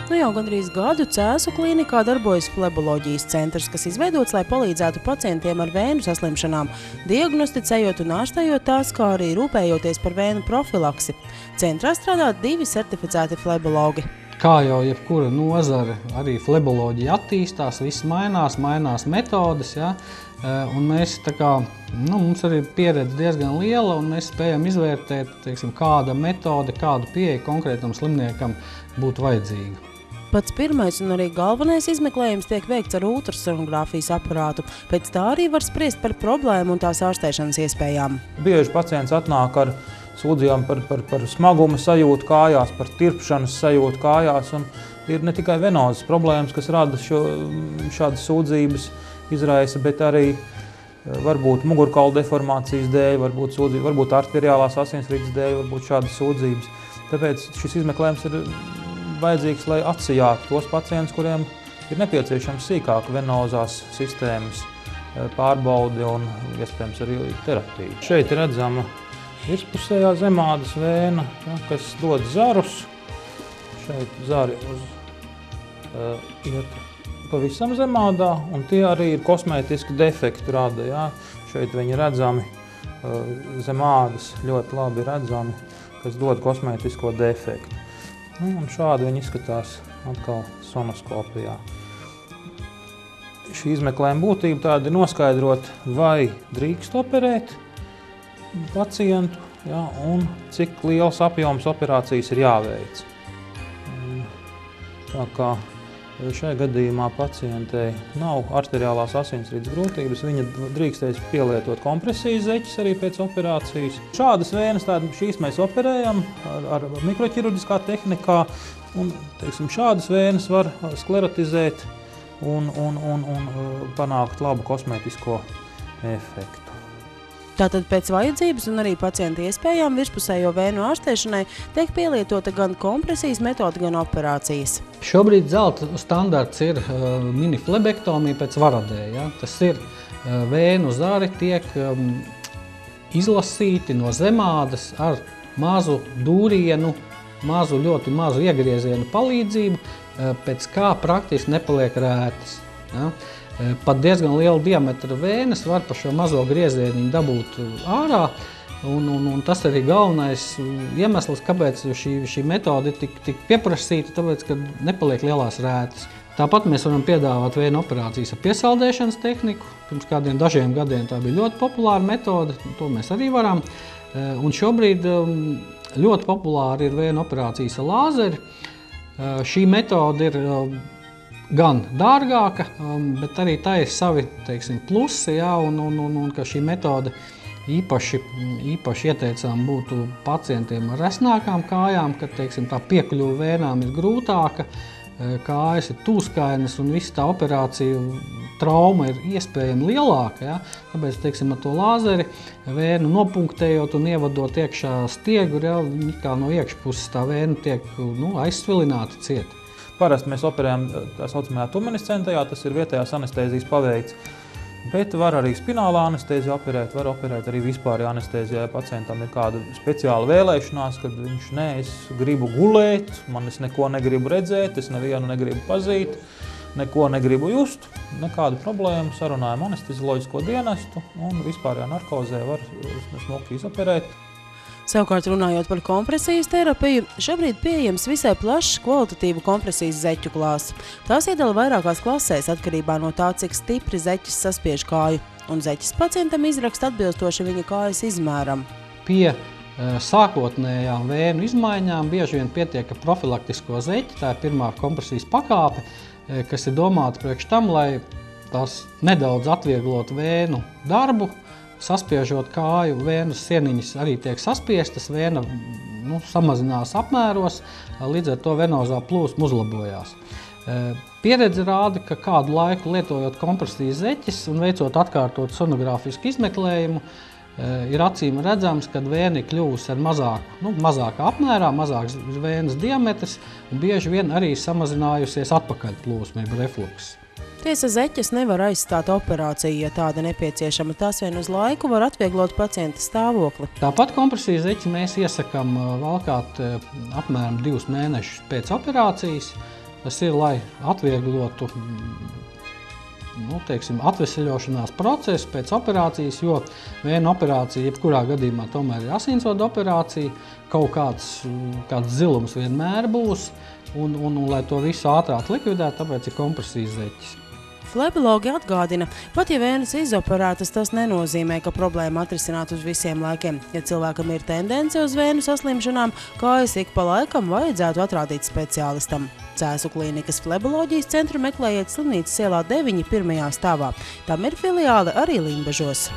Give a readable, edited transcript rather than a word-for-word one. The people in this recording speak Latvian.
Nu jau gandrīz gadu Cēsu klīnikā darbojas fleboloģijas centrs, kas izveidots, lai palīdzētu pacientiem ar vēnu saslimšanām, diagnosticējot un ārstējot tās, kā arī rūpējoties par vēnu profilaksi. Centrā strādā 2 certificēti flebologi. Kā jau jebkura nozare, arī fleboloģija attīstās, viss mainās metodes, ja? Un mēs mums arī pieredze diezgan liela, un mēs spējam izvērtēt, teiksim, kāda metode, kādu pieeja konkrētam slimniekam būtu vajadzīga. Pats pirmais un arī galvenais izmeklējums tiek veikts ar ultrasonogrāfijas aparātu. Pēc tā arī var spriest par problēmu un tās ārstēšanas iespējām. Bieži pacients atnāk ar sūdzībām par smagumu sajūtu kājās, par tirpšanas sajūtu kājās. Un ir ne tikai venozas problēmas, kas rada šādas sūdzības izraisa, bet arī varbūt mugurkaula deformācijas dēļ, varbūt arteriālās asinsrites dēļ, varbūt šādas sūdzības. Tāpēc šis izmeklējums ir vajadzīgs, lai atsijātu tos pacientus, kuriem ir nepieciešams sīkāk venozās sistēmas pārbaudi un, iespējams, arī terapija. Šeit ir redzama virspusējā zemādas vēna, kas dod zarus. Šeit zari iet pavisam zemādā, un tie arī ir kosmētiski defekti rada. Ja? Šeit viņi redzami zemādas, ļoti labi redzami, kas dod kosmētisko defektu. Un šādi viņi izskatās atkal sonoskopijā. Šī izmeklējuma būtība tāda ir noskaidrot, vai drīkst operēt pacientu, ja, un cik liels apjoms operācijas ir jāveic. Tā kā šajā gadījumā pacientei nav arteriālās asinsrites grūtības, viņa drīkstēs pielietot kompresijas zeķes arī pēc operācijas. Šādas vēnas, šīs mēs operējam ar mikroķirurģiskā tehnikā, un teiksim, šādas vēnas var sklerotizēt un panākt labu kosmētisko efektu. Tātad pēc vajadzības un arī pacienta iespējām virspusējo vēnu ārstēšanai tiek pielietota gan kompresijas metode, gan operācijas. Šobrīd zelta standarts ir miniflebektomija pēc varadē. Ja? Tas ir vēnu zari tiek izlasīti no zemādas ar mazu dūrienu, ļoti mazu iegriezienu palīdzību, pēc kā praktiski nepaliek rētas. Ja? Pat diezgan liela diametra vēnes var pa šo mazo griezieniņu dabūt ārā, un tas arī galvenais iemesls, kāpēc šī metode ir tik pieprasīta, tāpēc, ka nepaliek lielās rētas. Tāpat mēs varam piedāvāt vēnu operācijas ar piesaldēšanas tehniku. Pirms kādiem dažiem gadiem tā bija ļoti populāra metode, to mēs arī varam. Un šobrīd ļoti populāra ir vēnu operācijas ar lāzeri. Šī metode ir gan dārgāka, bet arī tā ir savi, teiksim, plusi, ja, un ka šī metode īpaši ieteicām būtu pacientiem ar resnākām kājām, kad, teiksim, tā piekļuva vēnām ir grūtāka, kājas ir tūskainas un visa tā operācija trauma ir iespējami lielāka. Ja? Tāpēc, teiksim, ar to lāzeri vēnu nopunktējot un ievadot iekšā stiegu, ja, kā no iekšpuses tā vēna tiek aizsvilināta cieta. Parasti mēs operējam tā saucamajā luminescentajā, tas ir vietējās anestēzijas paveikts, bet var arī spinālā anestēzija operēt, var operēt arī vispārējā anestēzijā, ja pacientam ir kāda speciāla vēlēšanās, kad viņš es gribu gulēt, es neko negribu redzēt, es nevienu negribu pazīt, neko negribu just, nekādu problēmu, sarunājam anestezioloģisko dienestu un vispārējā narkozē var smuki izoperēt. Savukārt runājot par kompresijas terapiju, šobrīd pieejams visai plašs kvalitatīvu kompresijas zeķu klāsts. Tās iedala vairākās klasēs atkarībā no tā, cik stipri zeķis saspiež kāju, un zeķis pacientam izraksta atbilstoši viņa kājas izmēram. Pie sākotnējām vēnu izmaiņām bieži vien pietiek ar profilaktisko zeķi, tā ir pirmā kompresijas pakāpe, kas ir domāta priekš tam, lai tās nedaudz atvieglotu vēnu darbu. Saspiežot kāju, vēnas sieniņas arī tiek saspiestas, vēna samazinās apmēros, līdz ar to venozā plūsma uzlabojās. Pieredze rāda, ka kādu laiku lietojot kompresijas zeķes un veicot atkārtot sonogrāfisku izmeklējumu, ir acīm redzams, ka vēna ir kļuvusi ar mazākā apmērā, mazāks vēnas diametrs un bieži vien arī samazinājusies atpakaļplūsma, jeb refluks. Tiesa, zeķes nevar aizstāt operāciju, ja tāda nepieciešama. Tās vien uz laiku var atvieglot pacienta stāvokli. Tāpat kompresijas zeķes mēs iesakām valkāt apmēram 2 mēnešus pēc operācijas. Tas ir, lai atvieglotu atveseļošanās procesu pēc operācijas, jo vēnu operācija, jebkurā gadījumā, tomēr ir asinsvadu operācija, kaut kāds zilums vienmēr būs, un lai to visu ātrāk likvidētu, tāpēc ir kompresijas zeķis. Flebiologi atgādina, pat ja vēnas izoperētas, tas nenozīmē, ka problēma atrisināt uz visiem laikiem. Ja cilvēkam ir tendence uz vēnu saslimšanām, kājas ik pa laikam vajadzētu atrādīt speciālistam. Cēsu klīnikas flebioloģijas centru meklējiet Slimnīcas ielā 9, 1. stāvā. Tam ir filiāle arī Limbažos.